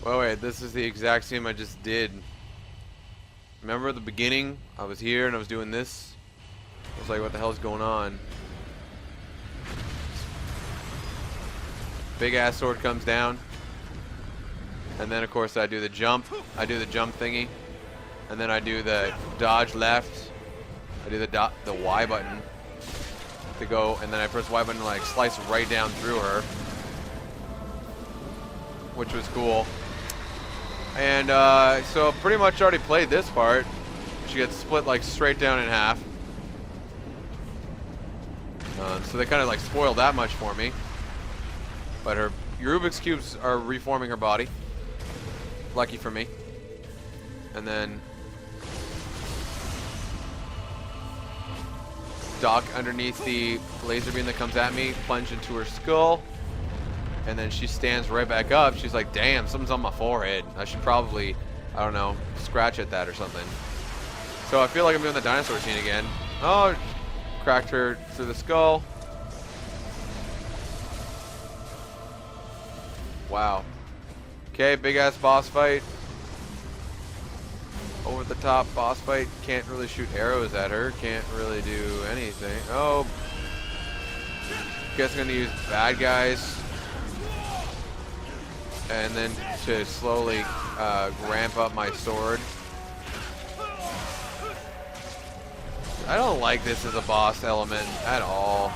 Wait, wait, this is the exact same I just did. Remember at the beginning? I was here and I was doing this. I was like, what the hell's going on? Big ass sword comes down. And then of course I do the jump. I do the jump thingy. And then I do the dodge left. I do the Y button to go, and then I press Y button to like slice right down through her, which was cool. And so pretty much already played this part. She gets split like straight down in half. So they kind of like spoiled that much for me. But her Rubik's cubes are reforming her body. Lucky for me. And then Doc underneath the laser beam that comes at me, plunge into her skull, and then she stands right back up. She's like, damn, something's on my forehead. I should probably, I don't know, scratch at that or something. So I feel like I'm doing the dinosaur scene again. Oh, cracked her through the skull. Wow. Okay, big ass boss fight. Over the top boss fight. Can't really shoot arrows at her. Can't really do anything. Oh. Guess I'm gonna use bad guys. And then to slowly ramp up my sword. I don't like this as a boss element at all.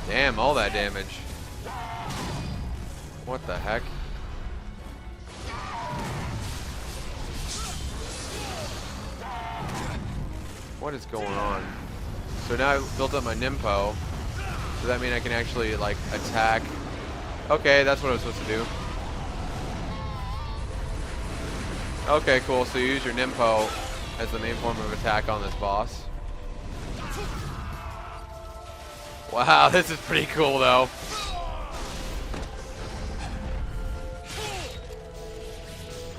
Damn, all that damage. What the heck? What is going on? So now I built up my Nimpo. Does that mean I can actually like attack? Okay, that's what I was supposed to do. Okay, cool. So you use your Nimpo as the main form of attack on this boss. Wow, this is pretty cool though.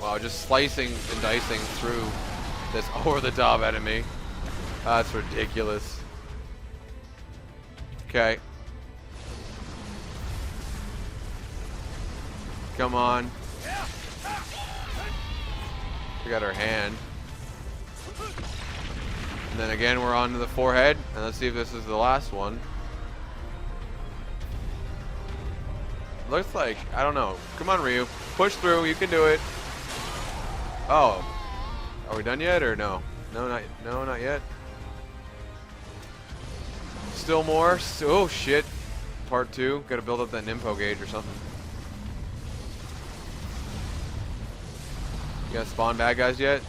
Wow, just slicing and dicing through this over-the-top enemy. That's ridiculous. Okay. Come on. We got our hand. And then again, we're on to the forehead. And let's see if this is the last one. Looks like, I don't know. Come on, Ryu. Push through. You can do it. Oh. Are we done yet or no? No, not yet. Still more. Oh, shit. Part 2. Gotta build up that Nimpo gauge or something. You gotta spawn bad guys yet?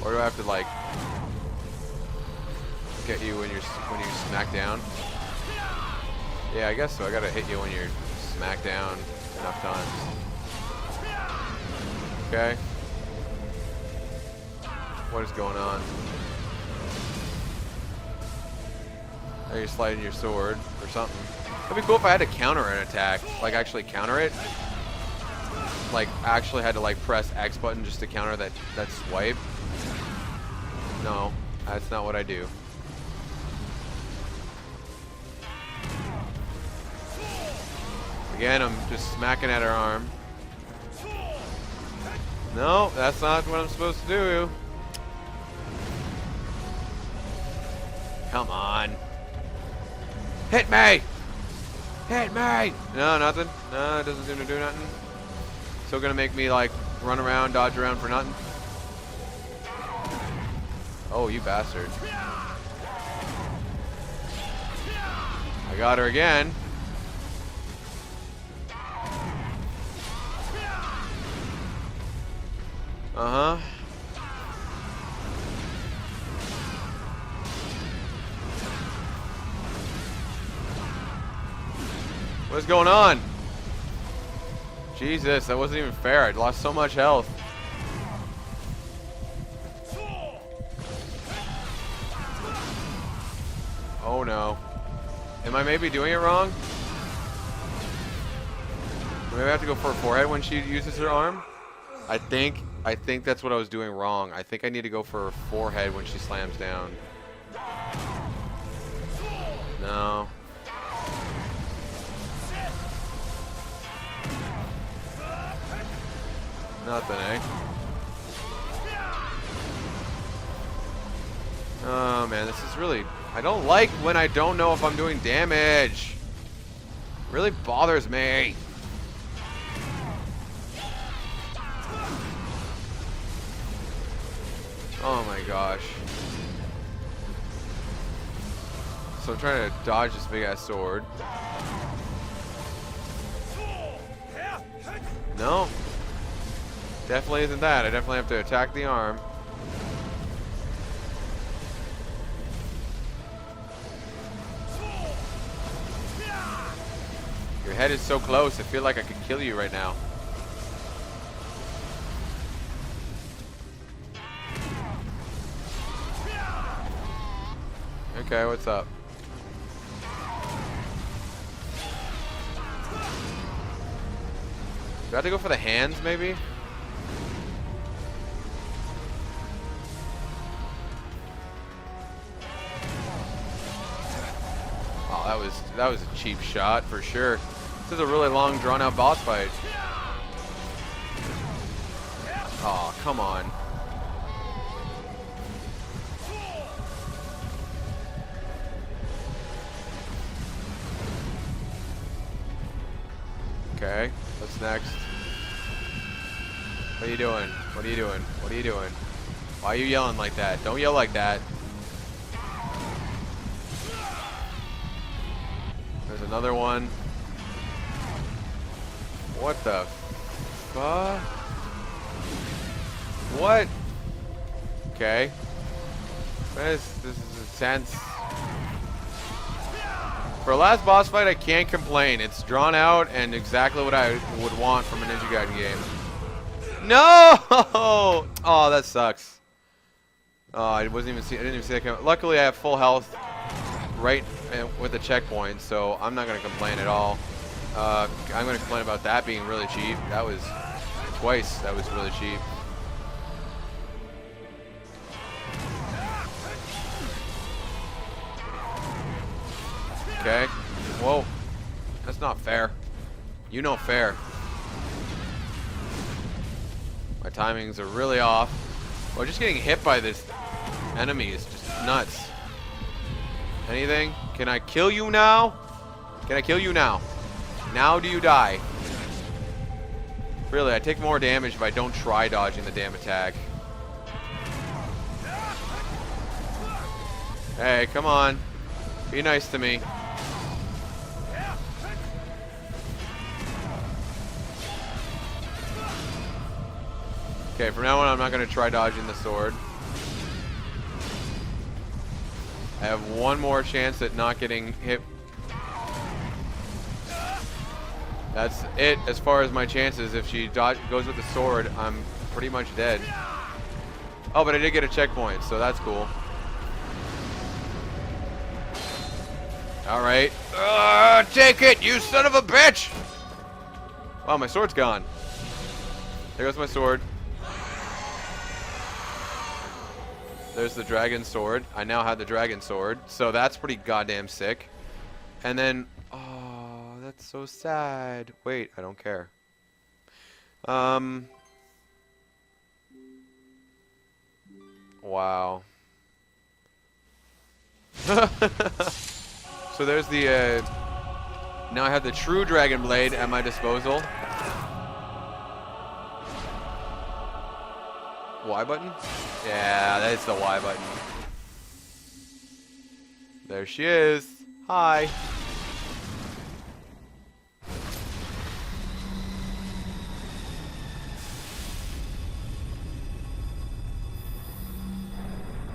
Or do I have to, like, get you when you smack down? Yeah, I guess so. I gotta hit you when you're smacked down enough times. Okay. What is going on? Now you're sliding your sword or something. It'd be cool if I had to counter an attack. Like, actually counter it. Like, actually had to, like, press X button just to counter that swipe. No, that's not what I do. Again, I'm just smacking at her arm. No, that's not what I'm supposed to do. Come on. Hit me! Hit me! No, nothing. No, it doesn't seem to do nothing. Still gonna make me, like, run around, dodge around for nothing. Oh, you bastard. I got her again. Uh-huh. What's going on? Jesus, that wasn't even fair. I lost so much health. Oh no. Am I maybe doing it wrong? Do maybe I have to go for her forehead when she uses her arm? I think that's what I was doing wrong. I think I need to go for her forehead when she slams down. No. Nothing, eh? Oh man, this is really... I don't like when I don't know if I'm doing damage. It really bothers me. Oh my gosh. So I'm trying to dodge this big ass sword. No. Definitely isn't that. I definitely have to attack the arm. Your head is so close. I feel like I could kill you right now. Okay, what's up? Do I have to go for the hands, maybe? Oh, that was a cheap shot for sure. This is a really long, drawn-out boss fight. Oh, come on. Okay, what's next? What are you doing? What are you doing? What are you doing? Why are you yelling like that? Don't yell like that. There's another one. What the fuck? What? Okay. This is intense. For a last boss fight, I can't complain. It's drawn out and exactly what I would want from a Ninja Gaiden game. No! Oh, that sucks. Oh, I didn't even see that coming. Luckily, I have full health right with the checkpoint, so I'm not gonna complain at all. I'm gonna complain about that being really cheap. That was twice. That was really cheap. Okay. Whoa. That's not fair. You know fair. My timings are really off. Well, just getting hit by this enemy is just nuts. Anything? Can I kill you now? Can I kill you now? Now do you die? Really, I take more damage if I don't try dodging the damn attack. Hey, come on. Be nice to me. Okay, from now on, I'm not going to try dodging the sword. I have one more chance at not getting hit. That's it as far as my chances. If she goes with the sword, I'm pretty much dead. Oh, but I did get a checkpoint, so that's cool. All right. Take it, you son of a bitch! Wow, my sword's gone. There goes my sword. There's the dragon sword. I now have the dragon sword, so that's pretty goddamn sick. And then, oh, that's so sad. Wait, I don't care. Wow. So there's the, now I have the true dragon blade at my disposal. Y button? Yeah, that's the Y button. There she is. Hi.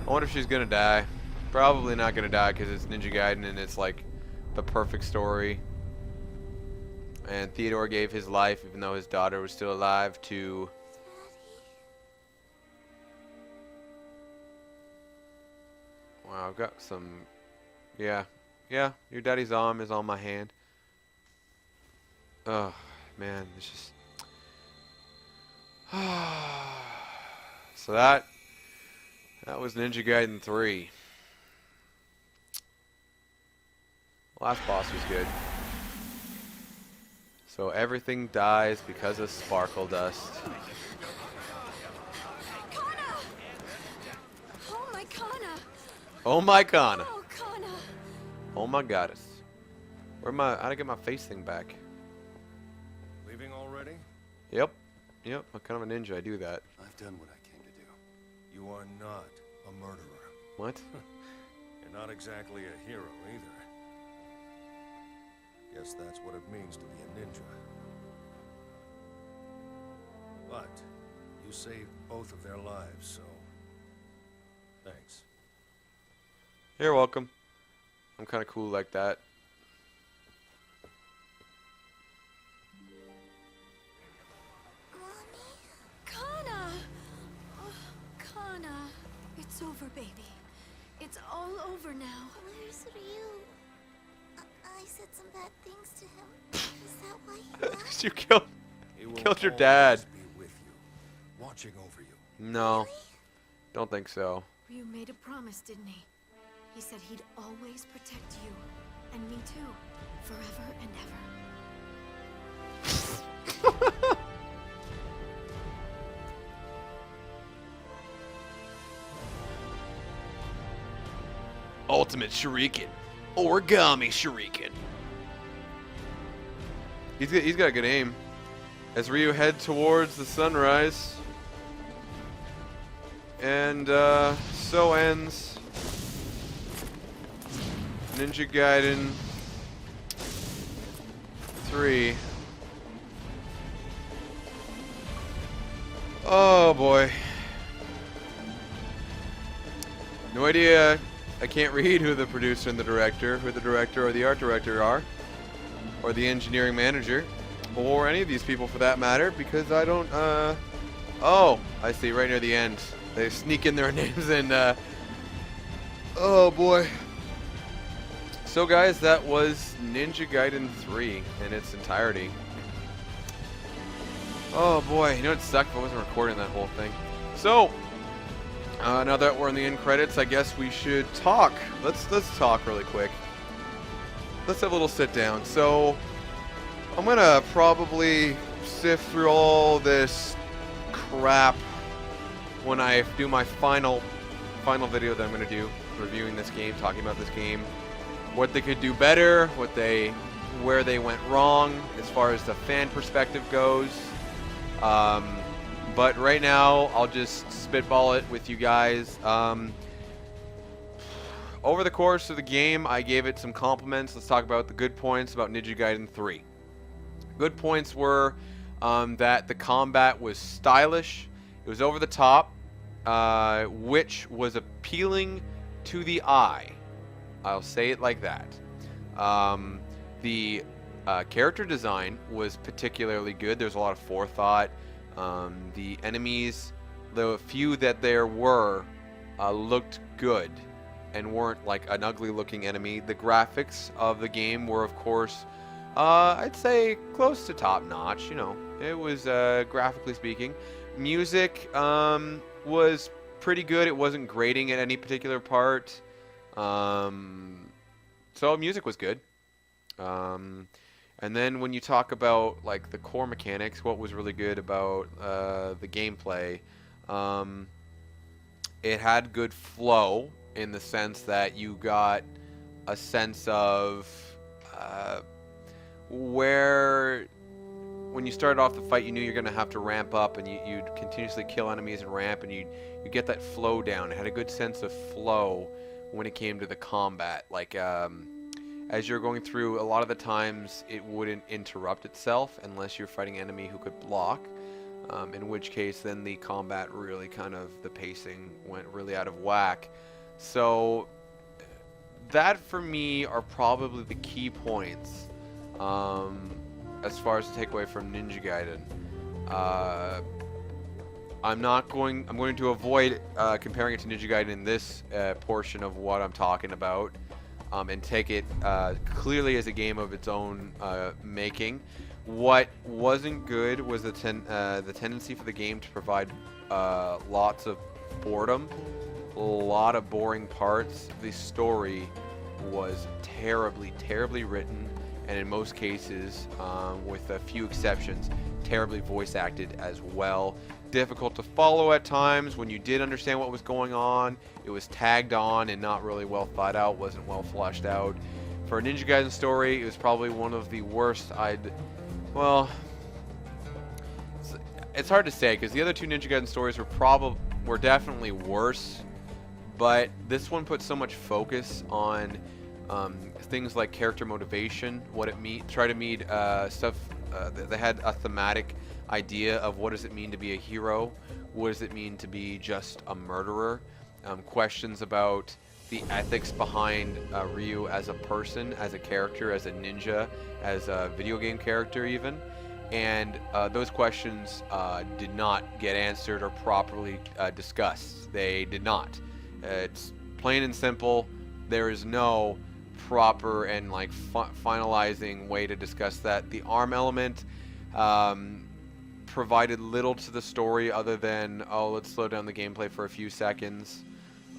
I wonder if she's gonna die. Probably not gonna die because it's Ninja Gaiden and it's like the perfect story. And Theodore gave his life, even though his daughter was still alive, to... Wow, I've got some... Yeah, your daddy's arm is on my hand. Oh, man, it's just... So that was Ninja Gaiden 3. Last boss was good. So everything dies because of sparkle dust. Kana! Oh my Kana! Oh my Kana! Oh Kana! Oh my goddess. How'd I get my face thing back? Leaving already? Yep. Yep, I'm kind of a ninja, I do that. I've done what I came to do. You are not a murderer. What? You're not exactly a hero either. Guess that's what it means to be a ninja. But you saved both of their lives, so thanks. You're welcome. I'm kind of cool like that. Mommy? Kana! Oh, Kana. It's over, baby. It's all over now. Where's Ryu? I said some bad things to him. Is that why he left? You killed He will your dad. always be with you, watching over you. No. Don't think so. Ryu made a promise, didn't he? He said he'd always protect you. And me too. Forever and ever. Ultimate Shuriken. Origami Shuriken. He's got a good aim. As Ryu head towards the sunrise. And so ends Ninja Gaiden 3. Oh boy. No idea. I can't read who the producer and the director or the art director are, or the engineering manager, or any of these people for that matter, because I don't, oh, I see, right near the end. They sneak in their names and, oh boy. So guys, that was Ninja Gaiden 3 in its entirety. Oh boy, you know it sucked if I wasn't recording that whole thing. So, now that we're in the end credits, I guess we should talk. Let's talk really quick. Let's have a little sit down. So, I'm gonna probably sift through all this crap when I do my final video that I'm gonna do, reviewing this game, talking about this game, what they could do better, where they went wrong as far as the fan perspective goes. But right now, I'll just spitball it with you guys. Over the course of the game, I gave it some compliments. Let's talk about the good points about Ninja Gaiden 3. Good points were that the combat was stylish. It was over the top, which was appealing to the eye. I'll say it like that. The character design was particularly good. There's a lot of forethought. The enemies, the few that there were, looked good and weren't like an ugly looking enemy. The graphics of the game were, of course, I'd say close to top notch. You know, it was graphically speaking. Music was pretty good. It wasn't grating at any particular part. So music was good. And then when you talk about like the core mechanics, what was really good about the gameplay, it had good flow in the sense that you got a sense of where when you started off the fight, you knew you're going to have to ramp up, and you'd continuously kill enemies and ramp, and you get that flow down. It had a good sense of flow when it came to the combat. Like as you're going through, a lot of the times it wouldn't interrupt itself unless you're fighting an enemy who could block, in which case then the combat really kind of, the pacing went really out of whack. So that for me are probably the key points as far as to take away from Ninja Gaiden. I'm going to avoid comparing it to Ninja Gaiden in this portion of what I'm talking about. And take it clearly as a game of its own making. What wasn't good was the tendency for the game to provide lots of boredom, a lot of boring parts. The story was terribly written, and in most cases, with a few exceptions, terribly voice acted as well. Difficult to follow at times. When you did understand what was going on, it was tagged on and not really well thought out, wasn't well fleshed out. For a Ninja Gaiden story, it was probably one of the worst well, it's hard to say because the other two Ninja Gaiden stories were definitely worse, but this one put so much focus on things like character motivation, what it try to meet stuff. They had a thematic idea of what does it mean to be a hero, what does it mean to be just a murderer, questions about the ethics behind Ryu as a person, as a character, as a ninja, as a video game character even. And those questions did not get answered or properly discussed. They did not. It's plain and simple. There is no proper and like finalizing way to discuss that. The arm element provided little to the story other than, oh, let's slow down the gameplay for a few seconds.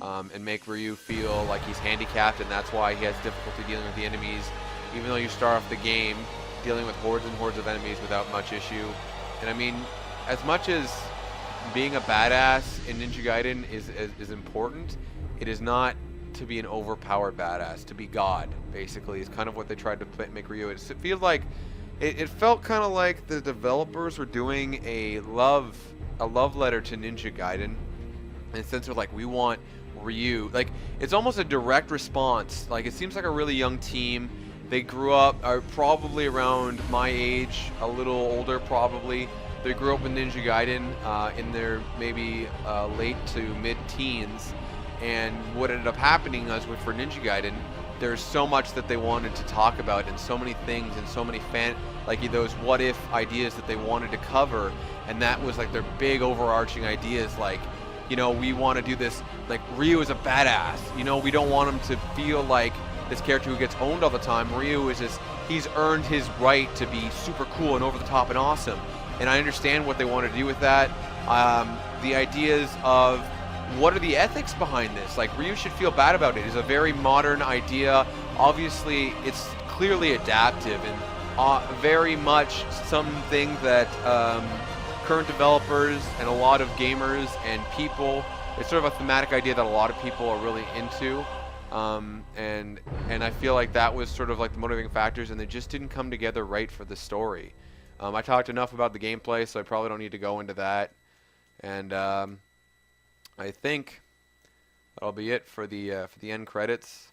And make Ryu feel like he's handicapped, and that's why he has difficulty dealing with the enemies, even though you start off the game dealing with hordes and hordes of enemies without much issue. And I mean, as much as being a badass in Ninja Gaiden is important, it is not to be an overpowered badass. To be God, basically, is kind of what they tried to make Ryu. It feels like it felt kind of like the developers were doing a love letter to Ninja Gaiden, in the sense of like, we want Ryu, like it's almost a direct response. Like it seems like a really young team. They grew up, are probably around my age, a little older probably. They grew up with Ninja Gaiden in their maybe late to mid-teens, and what ended up happening was for Ninja Gaiden, there's so much that they wanted to talk about, and so many things, and so many those what-if ideas that they wanted to cover, and that was like their big overarching ideas, like, you know, we want to do this, like, Ryu is a badass. You know, we don't want him to feel like this character who gets owned all the time. Ryu is just, he's earned his right to be super cool and over the top and awesome. And I understand what they want to do with that. The ideas of what are the ethics behind this? Like, Ryu should feel bad about it is a very modern idea. Obviously, it's clearly adaptive and very much something that current developers and a lot of gamers and people, it's sort of a thematic idea that a lot of people are really into, and I feel like that was sort of like the motivating factors, and they just didn't come together right for the story. I talked enough about the gameplay, so I probably don't need to go into that, and I think that'll be it for the end credits.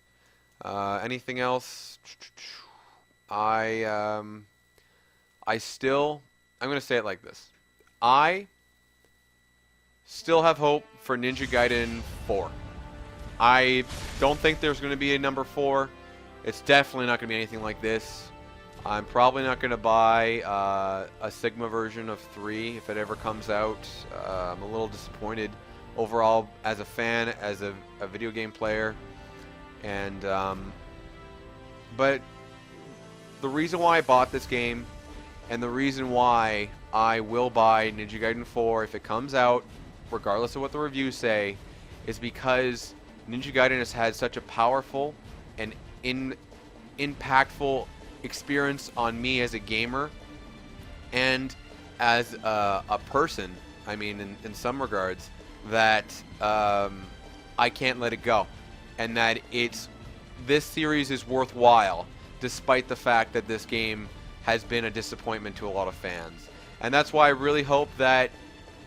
Anything else? I'm gonna say it like this. I still have hope for Ninja Gaiden 4. I don't think there's going to be a number 4. It's definitely not going to be anything like this. I'm probably not going to buy a Sigma version of 3 if it ever comes out. I'm a little disappointed overall as a fan, as a video game player. And but the reason why I bought this game, and the reason why I will buy Ninja Gaiden 4 if it comes out, regardless of what the reviews say, is because Ninja Gaiden has had such a powerful and impactful experience on me as a gamer and as a person. I mean, in some regards, that I can't let it go, and that this series is worthwhile, despite the fact that this game has been a disappointment to a lot of fans. And that's why I really hope that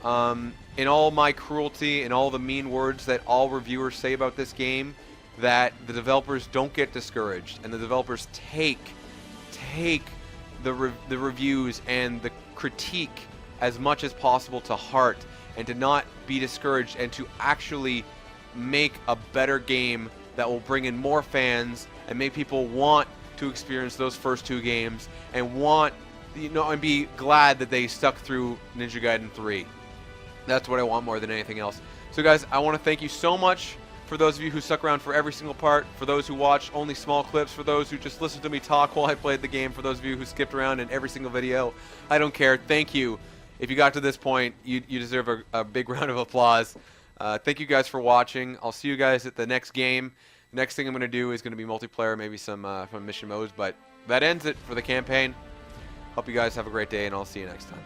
in all my cruelty and all the mean words that all reviewers say about this game, that the developers don't get discouraged, and the developers take the reviews and the critique as much as possible to heart, and to not be discouraged, and to actually make a better game that will bring in more fans and make people want to experience those first 2 games and want, you know, and be glad that they stuck through Ninja Gaiden 3. That's what I want more than anything else. So guys, I want to thank you so much for for those of you who stuck around for every single part, for those who watched only small clips, for those who just listened to me talk while I played the game, for those of you who skipped around in every single video, I don't care. Thank you. If you got to this point, you deserve a big round of applause. Thank you guys for watching. I'll see you guys at the next game. The next thing I'm going to do is going to be multiplayer, maybe some mission modes, but that ends it for the campaign. Hope you guys have a great day, and I'll see you next time.